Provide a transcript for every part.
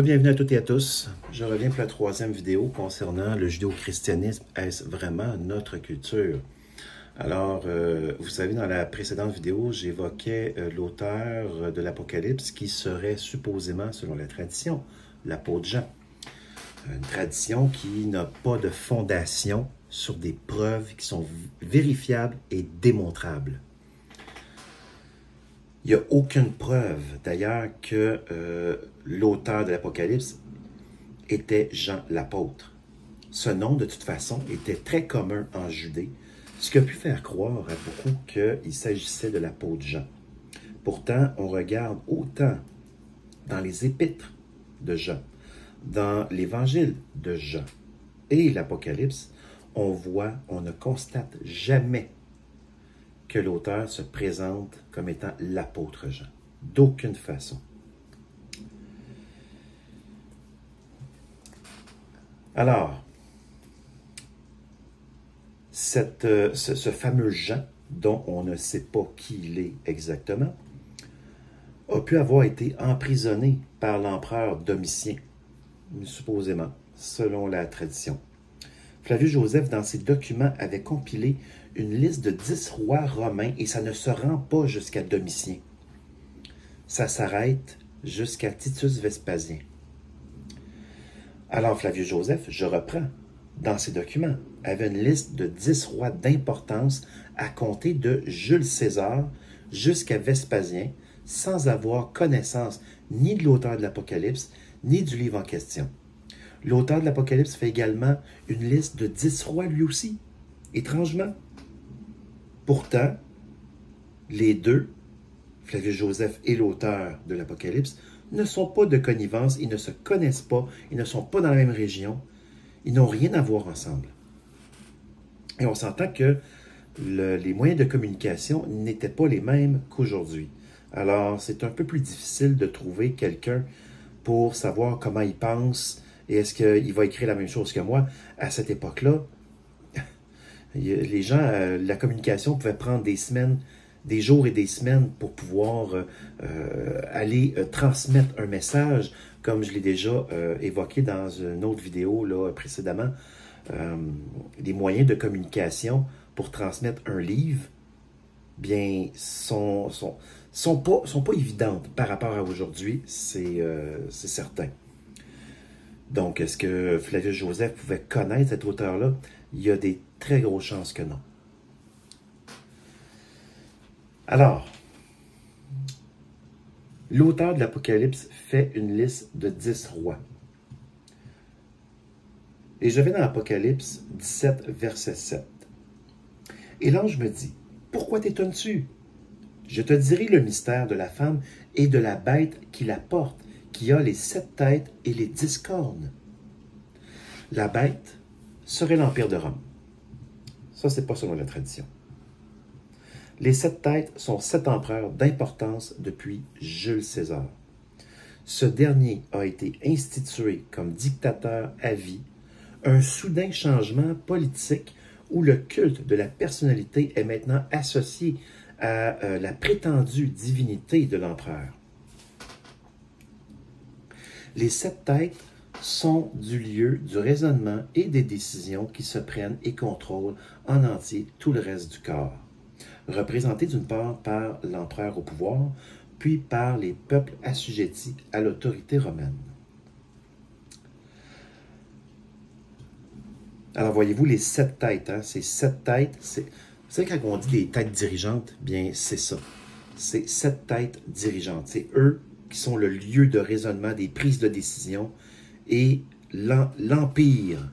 Bienvenue à toutes et à tous. Je reviens pour la troisième vidéo concernant le judéo-christianisme. Est-ce vraiment notre culture? Alors, vous savez, dans la précédente vidéo, j'évoquais l'auteur de l'Apocalypse qui serait supposément, selon la tradition, l'apôtre Jean. Une tradition qui n'a pas de fondation sur des preuves qui sont vérifiables et démontrables. Il n'y a aucune preuve, d'ailleurs, que l'auteur de l'Apocalypse était Jean l'apôtre. Ce nom, de toute façon, était très commun en Judée, ce qui a pu faire croire à beaucoup qu'il s'agissait de l'apôtre Jean. Pourtant, on regarde autant dans les épîtres de Jean, dans l'évangile de Jean et l'Apocalypse, on ne constate jamais que l'auteur se présente comme étant l'apôtre Jean. D'aucune façon. Alors, ce fameux Jean, dont on ne sait pas qui il est exactement, a pu avoir été emprisonné par l'empereur Domitien, supposément, selon la tradition. Flavius Joseph, dans ses documents, avait compilé une liste de 10 rois romains et ça ne se rend pas jusqu'à Domitien. Ça s'arrête jusqu'à Titus Vespasien. Alors Flavius Joseph, je reprends, dans ses documents, avait une liste de 10 rois d'importance à compter de Jules César jusqu'à Vespasien, sans avoir connaissance ni de l'auteur de l'Apocalypse, ni du livre en question. L'auteur de l'Apocalypse fait également une liste de 10 rois lui aussi, étrangement. Pourtant, les deux, Flavius Joseph et l'auteur de l'Apocalypse, ne sont pas de connivence, ils ne se connaissent pas, ils ne sont pas dans la même région, ils n'ont rien à voir ensemble. Et on s'entend que les moyens de communication n'étaient pas les mêmes qu'aujourd'hui. Alors, c'est un peu plus difficile de trouver quelqu'un pour savoir comment il pense et est-ce qu'il va écrire la même chose que moi. À cette époque-là, les gens, la communication pouvait prendre des semaines, des jours et des semaines pour pouvoir aller transmettre un message, comme je l'ai déjà évoqué dans une autre vidéo là, précédemment. Les moyens de communication pour transmettre un livre, bien, sont pas évidentes par rapport à aujourd'hui, c'est certain. Donc, est-ce que Flavius Joseph pouvait connaître cet auteur-là? Il y a des très grosses chances que non. Alors, l'auteur de l'Apocalypse fait une liste de 10 rois. Et je vais dans l'Apocalypse 17, verset 7. Et l'ange me dit, « Pourquoi t'étonnes-tu? Je te dirai le mystère de la femme et de la bête qui la porte, qui a les 7 têtes et les 10 cornes. La bête serait l'Empire de Rome. » Ça, c'est pas selon la tradition. Les 7 têtes sont 7 empereurs d'importance depuis Jules César. Ce dernier a été institué comme dictateur à vie, un soudain changement politique où le culte de la personnalité est maintenant associé à la prétendue divinité de l'empereur. Les 7 têtes sont du lieu du raisonnement et des décisions qui se prennent et contrôlent en entier tout le reste du corps, représenté d'une part par l'empereur au pouvoir, puis par les peuples assujettis à l'autorité romaine. Alors voyez-vous, les 7 têtes, hein, ces 7 têtes, c'est quand on dit des têtes dirigeantes, bien c'est ça. C'est 7 têtes dirigeantes. C'est eux qui sont le lieu de raisonnement des prises de décision et l'empire.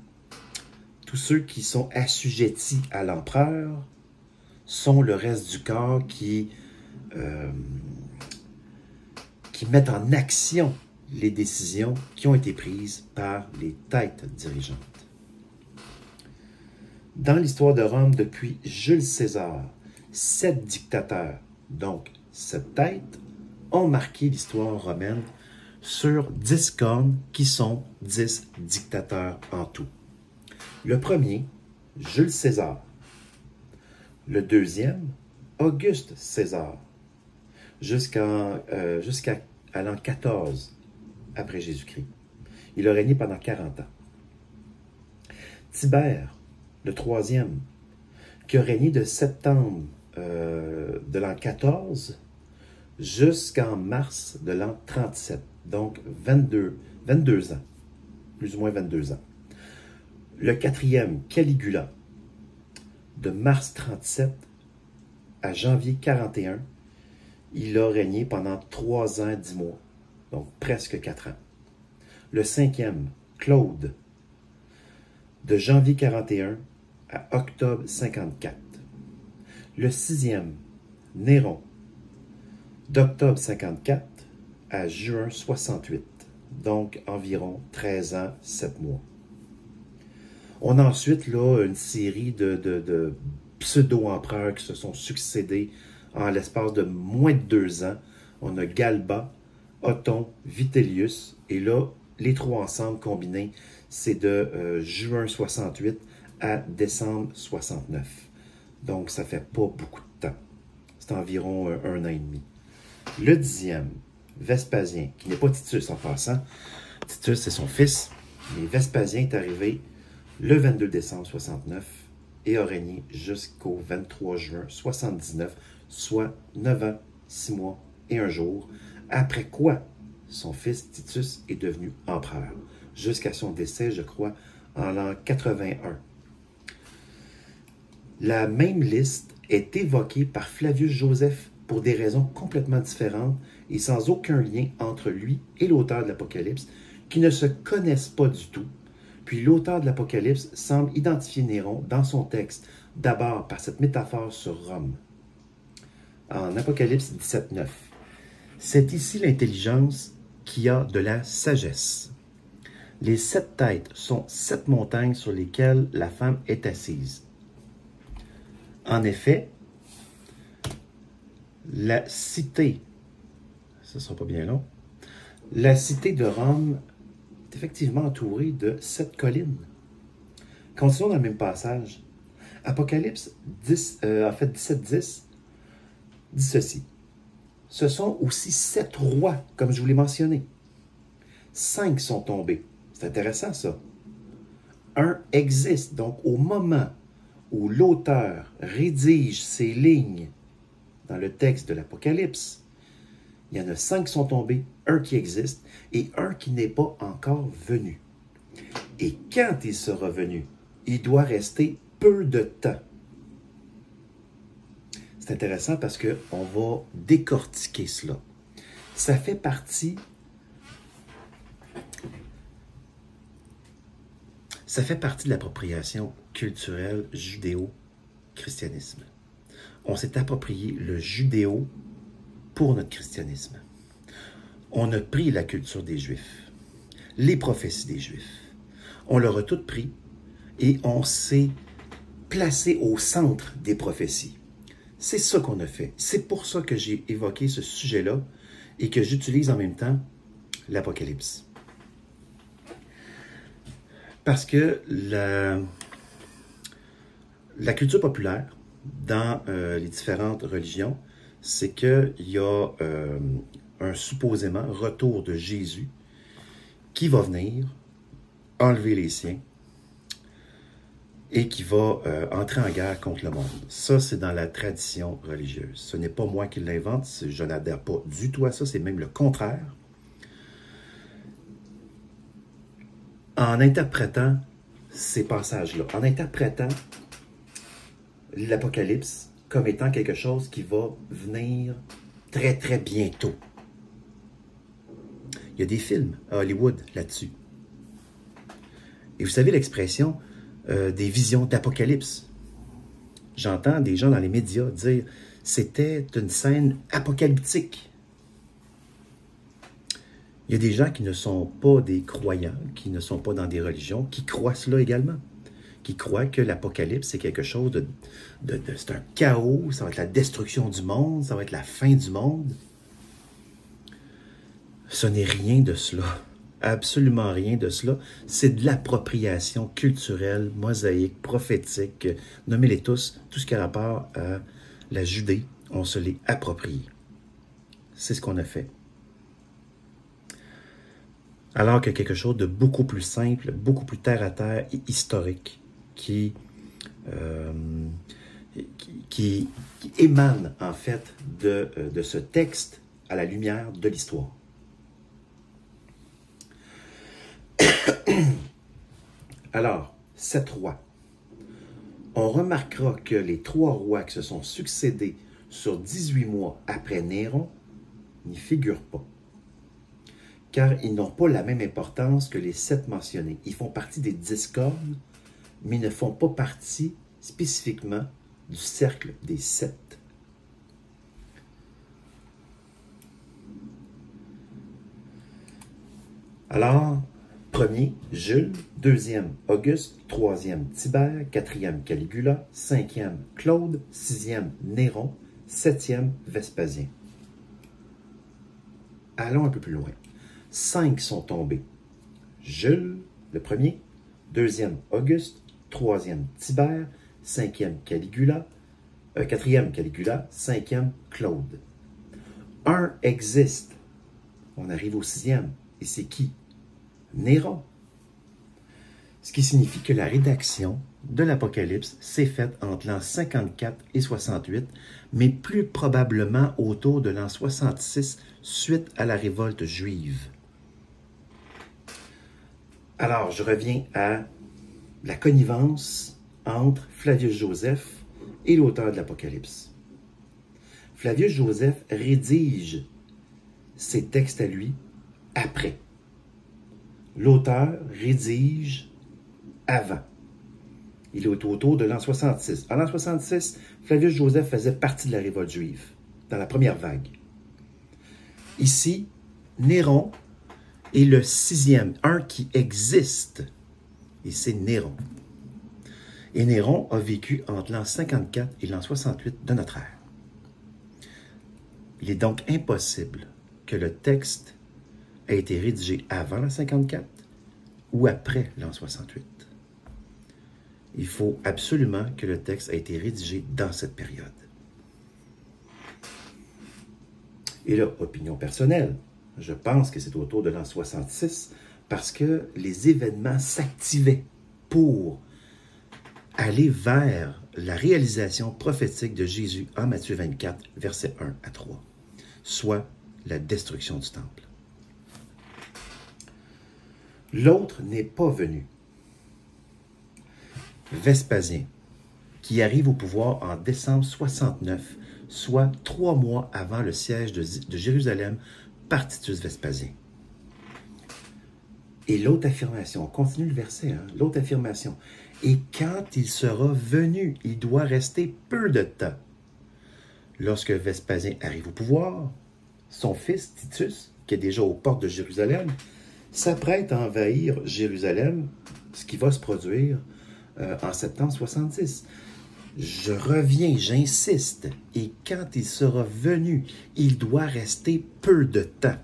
Tous ceux qui sont assujettis à l'empereur sont le reste du corps qui mettent en action les décisions qui ont été prises par les têtes dirigeantes. Dans l'histoire de Rome, depuis Jules César, 7 dictateurs, donc 7 têtes, ont marqué l'histoire romaine sur 10 cornes qui sont 10 dictateurs en tout. Le premier, Jules César. Le deuxième, Auguste César, jusqu'à l'an 14 après Jésus-Christ. Il a régné pendant 40 ans. Tibère, le troisième, qui a régné de septembre de l'an 14 jusqu'en mars de l'an 37, donc 22 ans, plus ou moins 22 ans. Le quatrième, Caligula, de mars 37 à janvier 41, il a régné pendant 3 ans, 10 mois, donc presque 4 ans. Le cinquième, Claude, de janvier 41 à octobre 54. Le sixième, Néron, d'octobre 54 à juin 68, donc environ 13 ans, 7 mois. On a ensuite là une série de pseudo-empereurs qui se sont succédés en l'espace de moins de 2 ans. On a Galba, Othon, Vitellius, et là, les trois ensemble combinés, c'est de juin 68 à décembre 69. Donc, ça fait pas beaucoup de temps. C'est environ 1 an et demi. Le dixième, Vespasien, qui n'est pas Titus en passant. Titus, c'est son fils. Mais Vespasien est arrivé le 22 décembre 69 et a régné jusqu'au 23 juin 79, soit 9 ans, 6 mois et 1 jour, après quoi son fils Titus est devenu empereur, jusqu'à son décès, je crois, en l'an 81. La même liste est évoquée par Flavius Joseph pour des raisons complètement différentes et sans aucun lien entre lui et l'auteur de l'Apocalypse, qui ne se connaissent pas du tout. Puis l'auteur de l'Apocalypse semble identifier Néron dans son texte, d'abord par cette métaphore sur Rome. En Apocalypse 17.9, c'est ici l'intelligence qui a de la sagesse. Les 7 têtes sont 7 montagnes sur lesquelles la femme est assise. En effet, la cité, ça ne sera pas bien long, la cité de Rome est effectivement entourée de 7 collines. Continuons dans le même passage. Apocalypse 17.10 dit ceci. Ce sont aussi 7 rois, comme je vous l'ai mentionné. 5 sont tombés. C'est intéressant, ça. Un existe. Donc, au moment où l'auteur rédige ces lignes dans le texte de l'Apocalypse, il y en a 5 qui sont tombés, un qui existe et un qui n'est pas encore venu. Et quand il sera venu, il doit rester peu de temps. C'est intéressant parce qu'on va décortiquer cela. Ça fait partie de l'appropriation culturelle judéo-christianisme. On s'est approprié le judéo pour notre christianisme. On a pris la culture des Juifs, les prophéties des Juifs. On leur a toutes pris et on s'est placé au centre des prophéties. C'est ça qu'on a fait. C'est pour ça que j'ai évoqué ce sujet-là et que j'utilise en même temps l'Apocalypse. Parce que la culture populaire dans les différentes religions, c'est qu'il y a un supposément retour de Jésus qui va venir enlever les siens et qui va entrer en guerre contre le monde. Ça, c'est dans la tradition religieuse. Ce n'est pas moi qui l'invente, je n'adhère pas du tout à ça, c'est même le contraire. En interprétant ces passages-là, en interprétant l'Apocalypse comme étant quelque chose qui va venir très, très bientôt. Il y a des films à Hollywood là-dessus. Et vous savez l'expression des visions d'Apocalypse. J'entends des gens dans les médias dire « c'était une scène apocalyptique ». Il y a des gens qui ne sont pas des croyants, qui ne sont pas dans des religions, qui croient cela également. Qui croient que l'Apocalypse, c'est quelque chose c'est un chaos, ça va être la destruction du monde, ça va être la fin du monde. Ce n'est rien de cela. Absolument rien de cela. C'est de l'appropriation culturelle, mosaïque, prophétique, nommez-les tous, tout ce qui a rapport à la Judée, on se l'est approprié. C'est ce qu'on a fait. Alors que quelque chose de beaucoup plus simple, beaucoup plus terre-à-terre et historique euh, qui émane en fait de ce texte à la lumière de l'histoire. Alors, 7 rois. On remarquera que les 3 rois qui se sont succédés sur 18 mois après Néron n'y figurent pas, car ils n'ont pas la même importance que les 7 mentionnés. Ils font partie des 10 cornes, mais ne font pas partie spécifiquement du cercle des 7. Alors, premier, Jules, deuxième, Auguste, troisième, Tibère, quatrième, Caligula, cinquième, Claude, sixième, Néron, septième, Vespasien. Allons un peu plus loin. 5 sont tombés. Jules, le premier, deuxième, Auguste, troisième, Tibère, cinquième, Caligula, quatrième, Caligula, cinquième, Claude. Un existe. On arrive au sixième. Et c'est qui? Néron. Ce qui signifie que la rédaction de l'Apocalypse s'est faite entre l'an 54 et 68, mais plus probablement autour de l'an 66 suite à la révolte juive. Alors, je reviens à la connivence entre Flavius Joseph et l'auteur de l'Apocalypse. Flavius Joseph rédige ses textes à lui après. L'auteur rédige avant. Il est autour de l'an 66. En l'an 66, Flavius Joseph faisait partie de la révolte juive, dans la première vague. Ici, Néron est le sixième, un qui existe, et c'est Néron. Et Néron a vécu entre l'an 54 et l'an 68 de notre ère. Il est donc impossible que le texte ait été rédigé avant l'an 54 ou après l'an 68. Il faut absolument que le texte ait été rédigé dans cette période. Et là, opinion personnelle, je pense que c'est autour de l'an 66 parce que les événements s'activaient pour aller vers la réalisation prophétique de Jésus en Matthieu 24, versets 1 à 3, soit la destruction du temple. L'autre n'est pas venu. Vespasien, qui arrive au pouvoir en décembre 69, soit 3 mois avant le siège de Jérusalem par Titus Vespasien. Et l'autre affirmation, on continue le verset, l'autre affirmation, et quand il sera venu, il doit rester peu de temps. Lorsque Vespasien arrive au pouvoir, son fils Titus, qui est déjà aux portes de Jérusalem, s'apprête à envahir Jérusalem, ce qui va se produire en septembre 70. Je reviens, j'insiste, et quand il sera venu, il doit rester peu de temps.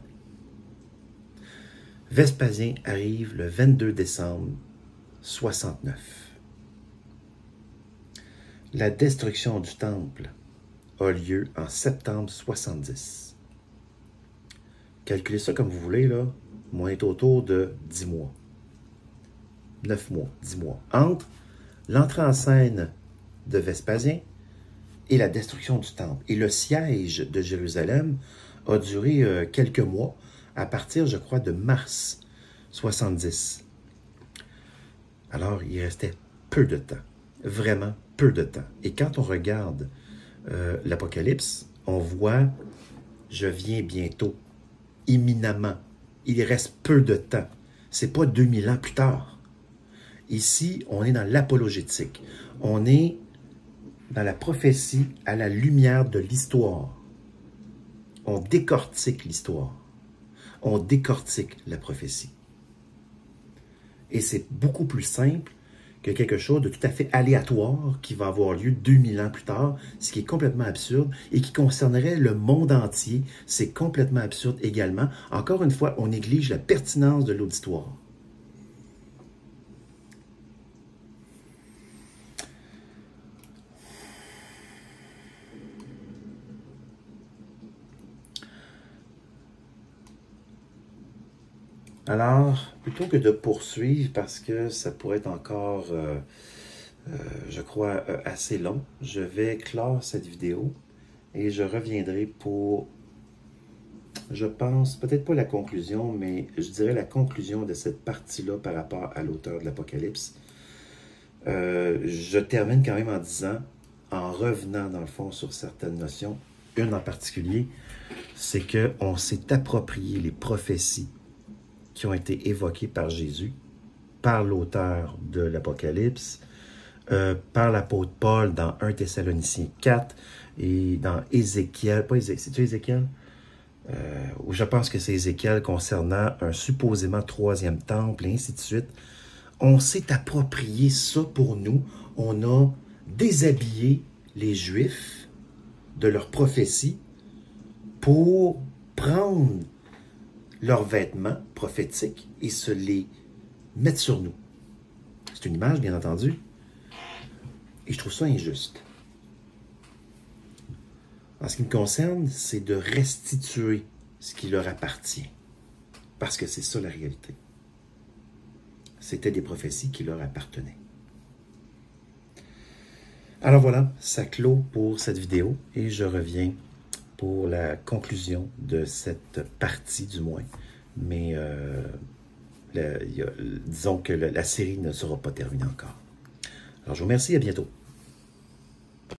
Vespasien arrive le 22 décembre 69. La destruction du temple a lieu en septembre 70. Calculez ça comme vous voulez, là. On est autour de 10 mois. 9 mois, 10 mois. Entre l'entrée en scène de Vespasien et la destruction du temple. Et le siège de Jérusalem a duré quelques mois, à partir, je crois, de mars 70. Alors, il restait peu de temps. Vraiment peu de temps. Et quand on regarde l'Apocalypse, on voit « Je viens bientôt », imminemment. Il reste peu de temps. C'est pas 2000 ans plus tard. Ici, on est dans l'apologétique. On est dans la prophétie à la lumière de l'histoire. On décortique l'histoire. On décortique la prophétie. Et c'est beaucoup plus simple que quelque chose de tout à fait aléatoire qui va avoir lieu 2000 ans plus tard, ce qui est complètement absurde et qui concernerait le monde entier. C'est complètement absurde également. Encore une fois, on néglige la pertinence de l'auditoire. Alors, plutôt que de poursuivre, parce que ça pourrait être encore, je crois, assez long, je vais clore cette vidéo et je reviendrai pour, je pense, peut-être pas la conclusion, mais je dirais la conclusion de cette partie-là par rapport à l'auteur de l'Apocalypse. Je termine quand même en disant, en revenant dans le fond sur certaines notions, une en particulier, c'est qu'on s'est approprié les prophéties qui ont été évoquées par Jésus, par l'auteur de l'Apocalypse, par l'apôtre Paul dans 1 Thessaloniciens 4 et dans Ézéchiel, pas Ézéchiel, c'est-tu Ézéchiel? Où je pense que c'est Ézéchiel concernant un supposément troisième temple et ainsi de suite. On s'est approprié ça pour nous. On a déshabillé les Juifs de leurs prophéties pour prendre leurs vêtements prophétiques et se les mettre sur nous. C'est une image, bien entendu. Et je trouve ça injuste. En ce qui me concerne, c'est de restituer ce qui leur appartient. Parce que c'est ça la réalité. C'était des prophéties qui leur appartenaient. Alors voilà, ça clôt pour cette vidéo et je reviens pour la conclusion de cette partie du moins. Mais disons que la série ne sera pas terminée encore. Alors je vous remercie, à bientôt.